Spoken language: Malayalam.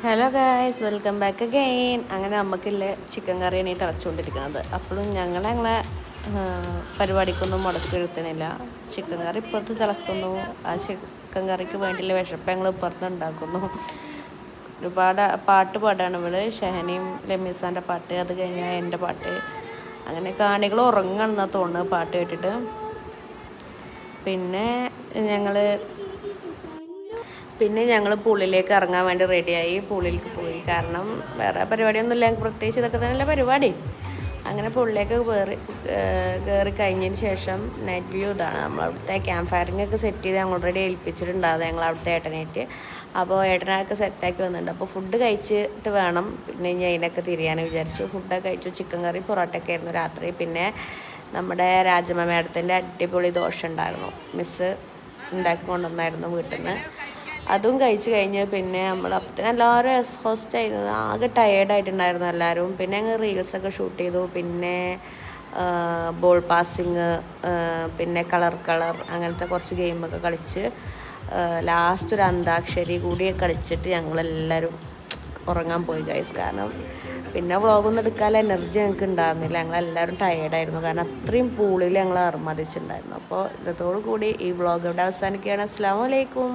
Hello guys, welcome back again. അങ്ങനെ നമുക്കില്ല ചിക്കൻ കറിയാണ് തിളച്ചുകൊണ്ടിരിക്കുന്നത്. അപ്പോഴും ഞങ്ങളെ പരിപാടിക്കൊന്നും മുടക്കി വരുത്തണില്ല. ചിക്കൻ കറി ഇപ്പുറത്ത് തിളക്കുന്നു. ആ ചിക്കൻ കറിക്ക് വേണ്ടിയുള്ള വിശപ്പ് ഞങ്ങൾ ഇപ്പുറത്ത് ഉണ്ടാക്കുന്നു. ഒരുപാട് പാട്ട് പാടാണ് ഇവിടെ. ഷഹനയും ലമീസാൻ്റെ പാട്ട്, അത് കഴിഞ്ഞാൽ എൻ്റെ പാട്ട്. അങ്ങനെ കാണികൾ ഉറങ്ങണമെന്നാണ് തോന്നുന്നത് പാട്ട് കേട്ടിട്ട്. പിന്നെ ഞങ്ങൾ പൂളിലേക്ക് ഇറങ്ങാൻ വേണ്ടി റെഡിയായി. പൂളിലേക്ക് പോയി. കാരണം വേറെ പരിപാടിയൊന്നുമില്ല, ഞങ്ങൾക്ക് പ്രത്യേകിച്ച് ഇതൊക്കെ തന്നെയല്ല പരിപാടി. അങ്ങനെ പൂളിലേക്ക് കയറി കഴിഞ്ഞതിന് ശേഷം നൈറ്റ് വ്യൂ ഇതാണ്. നമ്മളവിടുത്തെ ക്യാമ്പ് ഫയറിംഗ് ഒക്കെ സെറ്റ് ചെയ്ത് ഞങ്ങൾ ഓൾറെഡി ഏൽപ്പിച്ചിട്ടുണ്ടാകും ഞങ്ങൾ അവിടുത്തെ ഏട്ടനായിട്ട്. അപ്പോൾ ഏട്ടനൊക്കെ സെറ്റാക്കി വന്നിട്ടുണ്ട്. അപ്പോൾ ഫുഡ് കഴിച്ചിട്ട് വേണം പിന്നെ ഇനി അതിനൊക്കെ തിരിയാനും വിചാരിച്ചു. ഫുഡൊക്കെ കഴിച്ചു. ചിക്കൻ കറി പൊറോട്ടയൊക്കെ ആയിരുന്നു രാത്രി. പിന്നെ നമ്മുടെ രാജമ്മ മേഡത്തിൻ്റെ അടിപൊളി ദോശ ഉണ്ടായിരുന്നു. മിസ്സ് ഉണ്ടാക്കി കൊണ്ടുവന്നായിരുന്നു വീട്ടിൽ നിന്ന്. അതും കഴിച്ച് കഴിഞ്ഞ് പിന്നെ നമ്മൾ അപ്പത്തിന് എല്ലാവരും എക്സ്ഹോസ്റ്റ് ആയിരുന്നു. ആകെ ടയേർഡായിട്ടുണ്ടായിരുന്നു എല്ലാവരും. പിന്നെ ഞങ്ങൾ റീൽസൊക്കെ ഷൂട്ട് ചെയ്തു. പിന്നെ ബോൾ പാസിങ്, പിന്നെ കളർ അങ്ങനത്തെ കുറച്ച് ഗെയിമൊക്കെ കളിച്ച് ലാസ്റ്റ് ഒരു അന്താക്ഷരി കൂടിയൊക്കെ കളിച്ചിട്ട് ഞങ്ങളെല്ലാവരും ഉറങ്ങാൻ പോയി ഗൈസ്. കാരണം പിന്നെ വ്ളോഗൊന്നും എടുക്കാനുള്ള എനർജി ഞങ്ങൾക്ക് ഉണ്ടായിരുന്നില്ല. ഞങ്ങളെല്ലാവരും ടയേർഡായിരുന്നു. കാരണം അത്രയും പൂളിൽ ഞങ്ങൾ അർമ്മതിച്ചിട്ടുണ്ടായിരുന്നു. അപ്പോൾ ഇതോടു കൂടി ഈ വ്ളോഗ് ഇവിടെ അവസാനിക്കുകയാണ്. അസ്സലാമു അലൈക്കും.